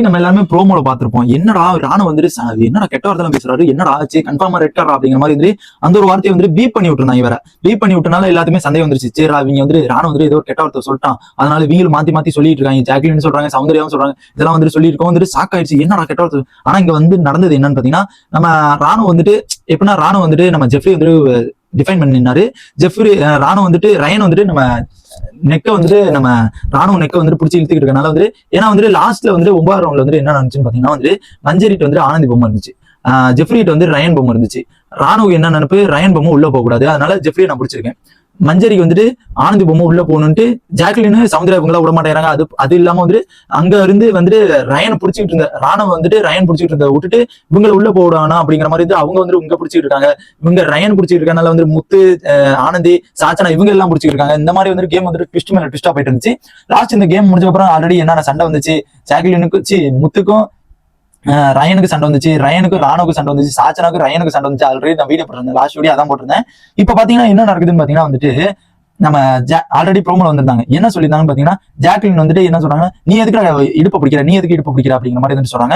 நம்ம எல்லாருமே ப்ரோமோல பாத்திருப்போம். என்னடா ராணு வந்துட்டு என்னடா கெட்ட வார்த்தை பேசுறாரு, என்னடா ஆச்சு, கன்ஃபார்மா ரெட் கார்டா அப்படிங்கிற மாதிரி வந்து அந்த ஒரு வார்த்தையை வந்து பீப் பண்ணி விட்டுருந்தாங்க. இவரை பீப் பண்ணி விட்டனால எல்லாத்துமே சந்தேகம் வந்துருச்சு. சரி இவங்க வந்து ராணு வந்து ஏதோ கெட்ட வார்த்தை சொல்லிட்டான், அதனால இவங்களும் மாத்தி மாத்தி சொல்லிட்டு இருக்காங்க. ஜாக்லின் சொல்றாங்க, சௌந்தர்யாவும் சொல்றாங்க, இதெல்லாம் வந்து சொல்லியிருக்கோம். வந்துட்டு ஷாக் ஆயிடுச்சு, என்னடா கெட்ட வார்த்தை. ஆனா இங்க வந்து நடந்தது என்னன்னு பாத்தீங்கன்னா, நம்ம ராணு வந்துட்டு எப்படின்னா ராணு வந்துட்டு நம்ம ஜெஃப்ரி வந்து டிஃபைன் பண்ணினாரு. ஜெஃப்ரி ராணு வந்துட்டு ரயன் வந்துட்டு நம்ம நெக்க வந்துட்டு நம்ம ராணுவ நெக்க வந்துட்டு பிடிச்சி இழுத்துக்கிட்டு இருக்கனால வந்து ஏன்னா வந்து லாஸ்ட்ல வந்து 9வது ரவுண்ட்ல வந்து என்ன நினைச்சுன்னு பாத்தீங்கன்னா வந்து மஞ்சரிட்டு வந்து ஆனந்தி பொம்மை இருந்துச்சு, ஜெஃப்ரிட்டு வந்து ரயன் பொம்மை இருந்துச்சு. ராணுவ என்ன நினைப்பு, ரயன் பொம்மை உள்ள போக கூடாது, அதனால ஜெஃப்ரியை நான் பிடிச்சிருக்கேன். மஞ்சரிக்கு வந்துட்டு ஆனந்தி பொம்மை உள்ள போகணும்ட்டு ஜாக்லின் சௌந்தர்யா இவங்களா விட மாட்டேங்கிறாங்க. அது இல்லாம வந்து அங்க இருந்து வந்துட்டு ரயனை பிடிச்சிட்டு இருந்த ராணுவ வந்துட்டு ரயன் பிடிச்சிட்டு இருந்த விட்டுட்டு இவங்களை உள்ள போடானா அப்படிங்கிற மாதிரி அவங்க வந்து இங்க பிடிச்சிட்டு இருக்காங்க. இவங்க ரயன் பிடிச்சிட்டு இருக்கனால வந்து முத்து, ஆனந்தி, சாச்சனா இவங்க எல்லாம் பிடிச்சிட்டு இருக்காங்க. இந்த மாதிரி வந்து கேம் வந்துட்டு ட்விஸ்ட் மேல ட்விஸ்டா போயிட்டு இருந்துச்சு. லாஸ்ட் இந்த கேம் முடிஞ்ச அப்புறம் ஆல்ரெடி என்னென்ன சண்டை வந்துச்சு, ஜாக்லினுக்கு முத்துக்கும் ரயனுக்கு சண்டை வந்துச்சு, ரயனுக்கு ராணுவுக்கு சண்டை வந்துச்சு, சாச்சனாக்கு ரயனுக்கு சண்டை வந்துச்சு. ஆல்ரெடி நான் வீடியோ போட்டிருந்தேன், லாஸ்ட் வீடியோ அதான் போட்டிருந்தேன். இப்ப பாத்தீங்கன்னா என்ன நடக்குதுன்னு பாத்தீங்கன்னா வந்துட்டு நம்ம ஆல்ரெடி ப்ரோமோல வந்திருந்தாங்க. என்ன சொல்லியிருந்தாங்கன்னு பாத்தீங்கன்னா ஜாக்லின் வந்துட்டு என்ன சொல்றாங்க, நீ எதுக்கு இடுப்பு பிடிக்கிற, நீ எதுக்கு இடுப்பு பிடிக்கிற அப்படிங்கிற மாதிரி வந்துட்டு சொல்றாங்க.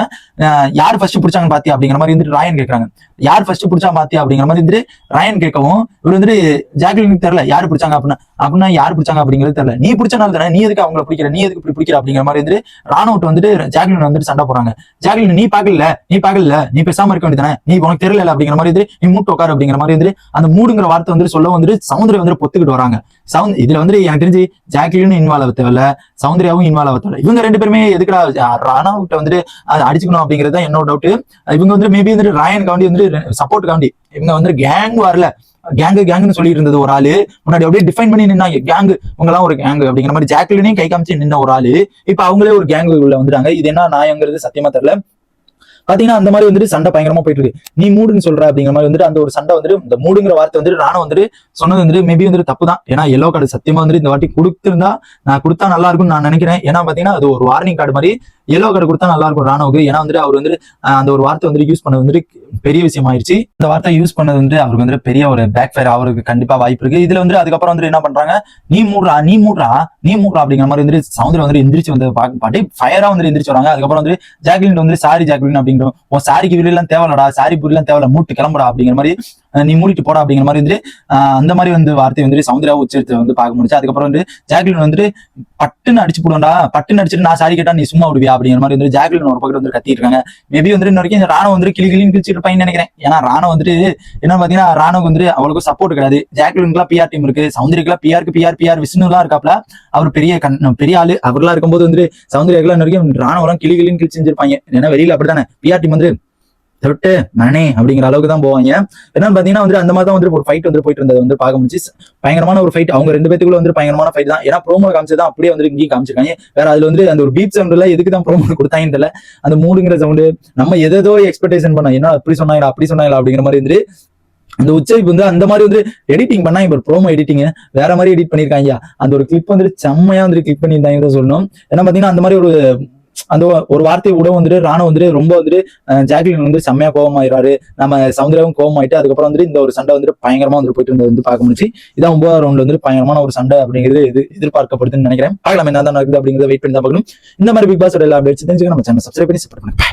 யார் ஃபர்ஸ்ட் பிடிச்சாங்கன்னு பாத்தியா அப்படிங்கிற மாதிரி வந்துட்டு ராயன் கேட்கறாங்க. யார் ஃபர்ஸ்ட் பிடிச்சா பாத்தியா அப்படிங்கிற மாதிரி வந்துட்டு ராயன் கேட்கவும் இவர் வந்துட்டு ஜாக்லினுக்கு தெரியல யாரு பிடிச்சாங்க அப்படின்னா யார் பிடிச்சாங்க அப்படிங்கிறது தெரியல. நீ பிடிச்சனால தானே, நீ எதுக்கு அவங்களை பிடிக்கிற, நீ எதுக்கு இப்படி பிடிக்கிற அப்படிங்கிற மாதிரி வந்துட்டு ராணுவட்டு வந்துட்டு ஜாக்லின் வந்துட்டு சண்டை போறாங்க. ஜாக்லின் நீ பாக்கல, நீ பேசாம இருக்க வேண்டியதானே, நீ உனக்கு தெரியல அப்படிங்கிற மாதிரி வந்துட்டு நீ மூட்டு உட்காரு அப்படிங்கிற மாதிரி வந்துட்டு அந்த மூடுங்கிற வார்த்தை வந்துட்டு சொல்ல வந்துட்டு சௌந்தர்யா வந்துட்டு பொத்துக்கிட்டு வராங்க. இதுல வந்து எனக்கு தெரிஞ்சு ஜாக்லினும் இன்வால்வ் ஆக தேவையில்ல, சௌந்தர்யாவும் இன்வால்வ் ஆக தேவையில்ல. இவங்க ரெண்டு பேருமே எதுக்குடா ராணாவிட்ட வந்துட்டு அடிச்சுக்கணும் அப்படிங்கிறது தான் என்னோட டவுட். இவங்க வந்து மேபி வந்துட்டு ராயனுக்காண்டி வந்துட்டு சப்போர்ட்டுக்காண்டி இவங்க வந்து கேங் வரல, கேங்குன்னு சொல்லிட்டு இருந்தது ஒரு ஆளு முன்னாடி அப்படியே டிஃபைன் பண்ணி நின்னாங்க, கேங்கு இவங்கெல்லாம் ஒரு கேங்கு அப்படிங்கிற மாதிரி ஜாக்லினையும் கை காமிச்சு நின்ன ஒரு ஆளு இப்ப அவங்களே ஒரு கேங்கு உள்ள வந்துட்டாங்க. இது என்ன நியாயங்கிறது சத்தியமா தெரியல. பாத்தீங்கன்னா அந்த மாதிரி வந்துட்டு சண்டை பயங்கரமா போயிட்டு இருக்கு. நீ மூடுன்னு சொல்ற அப்படிங்கிற மாதிரி வந்துட்டு அந்த ஒரு சண்டை வந்துட்டு இந்த மூடுங்கிற வார்த்தை வந்துட்டு ராணுவ வந்துட்டு சொன்னது வந்துட்டு மேபி வந்துட்டு தப்பு தான். ஏன்னா எல்லோ கார்டு சத்தியமா வந்துட்டு இந்த வாட்டி கொடுத்திருந்தா நான் கொடுத்தா நல்லா இருக்கும்னு நான் நினைக்கிறேன். ஏன்னா பாத்தீங்கன்னா அது ஒரு வார்னிங் கார்டு மாதிரி எல்லோ கார்டு கொடுத்தா நல்லா இருக்கும் ராணுவுக்கு. ஏன்னா வந்துட்டு அவர் வந்துட்டு அந்த ஒரு வார்த்தை வந்துட்டு யூஸ் பண்ணது வந்துட்டு பெரிய விஷயம் ஆயிடுச்சு. இந்த வார்த்தை யூஸ் பண்ணது வந்துட்டு அவருக்கு வந்துட்டு பெரிய ஒரு பேக் ஃபயர் அவருக்கு கண்டிப்பா வாய்ப்பு இருக்கு. இதுல வந்து அதுக்கப்புறம் வந்துட்டு என்ன பண்றாங்க, நீ மூடுறா அப்படிங்கிற மாதிரி வந்துட்டு சௌந்தர்யா வந்துட்டு எந்திரிச்சு வந்து பாட்டி ஃபயரா வந்துட்டு எந்திரிச்சு வராங்க. அதுக்கப்புறம் வந்துட்டு ஜாக்லின் வந்து சாரி ஜாக்லின் அப்படிங்கிற உன் சாரிக்கு வெளியெல்லாம் தேவையில்லடா, சாரி புரியலாம் தேவையில்ல, மூட்டு கிளம்புடா அப்படிங்கிற மாதிரி நீ மூடிட்டு போடா அப்படிங்கிற மாதிரி வந்துட்டு அந்த மாதிரி வந்து வார்த்தை வந்துட்டு சௌந்தர்யா உச்சரித்து வந்து பார்க்க முடிச்சு. அதுக்கப்புறம் வந்து ஜாக்லின் வந்துட்டு பட்டுன்னு அடிச்சு போடுவேன்டா, பட்டுன்னு அடிச்சுட்டு நான் சாரி கேட்டா நீ சும்மா விடுவியா அப்படிங்கிற மாதிரி வந்து ஜாக்லின் ஒரு பக்கம் வந்து கத்திட்டு இருக்காங்க. மேபி வந்துட்டு இன்ன வரைக்கும் ராணுவ வந்து கிளின்னு கிழிச்சிட்டு இருப்பாங்கன்னு நினைக்கிறேன். ஏன்னா ராணுவ வந்துட்டு என்ன பாத்தீங்கன்னா ராணுவ வந்துட்டு அவளுக்கு சப்போர்ட் கிடையாது. ஜாக்லினுக்குலாம் பிஆர் டீம் இருக்கு, சௌந்தர்யாக்குலாம் பிஆர் விஷ்ணு எல்லாம் இருக்காப்ல, அவர் பெரிய ஆளு. அவர்களா இருக்கும்போது வந்துட்டு சௌந்தர்யாக்குலாம் இன்ன வரைக்கும் ராணுவம் கிளின்னு கிழிச்சு செஞ்சிருப்பாங்க. ஏன்னா வெளியில அப்படித்தானே பிஆர் டீம் வந்து தொட்டு மனே அப்படிங்கிற அளவுக்கு தான் போவாங்க. என்னன்னு பாத்தீங்கன்னா வந்து அந்த மாதிரி தான் வந்து ஒரு ஃபைட் வந்து போயிட்டு இருந்தது வந்து பார்க்க முடிச்சு. பயங்கரமான ஒரு ஃபைட், அவங்க ரெண்டு பேத்துக்குள்ள வந்து பயங்கரமான ஃபைட் தான். ஏன்னா ப்ரோமோ காமிச்சதான் அப்படியே வந்து இங்கேயும் காமிச்சிருக்காங்க. வேற அதுல வந்து அந்த ஒரு பீட் சவுண்ட்ல எதுக்கு தான் ப்ரோமோ கொடுத்தாங்கன்னு தெரியல. அந்த மூடுங்கிற சவுண்டு நம்ம எதோ எக்ஸ்பெக்டேஷன் பண்ணோம், என்ன அப்படி சொன்னாங்களா அப்படிங்கிற மாதிரி வந்து அந்த உச்சரிப்பு வந்து அந்த மாதிரி வந்து எடிட்டிங் பண்ணா இப்ப ப்ரோமோ எடிட்டிங் வேற மாதிரி எடிட் பண்ணிருக்காங்க. அந்த ஒரு கிளிப் வந்துட்டு செம்மையா வந்து கிளிக் பண்ணியிருந்தாங்க சொல்லணும். ஏன்னா பாத்தீங்கன்னா அந்த மாதிரி அந்த ஒரு வார்த்தை கூட வந்துட்டு ராணுவ வந்துட்டு ரொம்ப வந்துட்டு ஜாக்லின் வந்து செம்மையா கோபமாயிராரு, நம்ம சௌந்தர்யாவும் கோபமாயிட்டு அதுக்கப்புறம் வந்துட்டு இந்த ஒரு சண்டை வந்துட்டு பயங்கரமா வந்து போயிட்டு இருந்தது வந்து பார்க்க முடிச்சு. இதான் 9வது ரவுண்ட்ல வந்து பயங்கரமான ஒரு சண்டை அப்படிங்கிறது எதிர்பார்க்கப்படுதுன்னு நினைக்கிறேன். பார்க்கலாம் என்ன தான் நடக்குது அப்படிங்கிறத வெயிட் பண்ணி தான் பார்க்கணும். இந்த மாதிரி பிக் பாஸ் எல்லா அப்டேட்ஸ் தெரிஞ்சுக்க நம்ம சேனல் சப்ஸ்கிரைப் பண்ணி சப்போர்ட் பண்ணுங்க.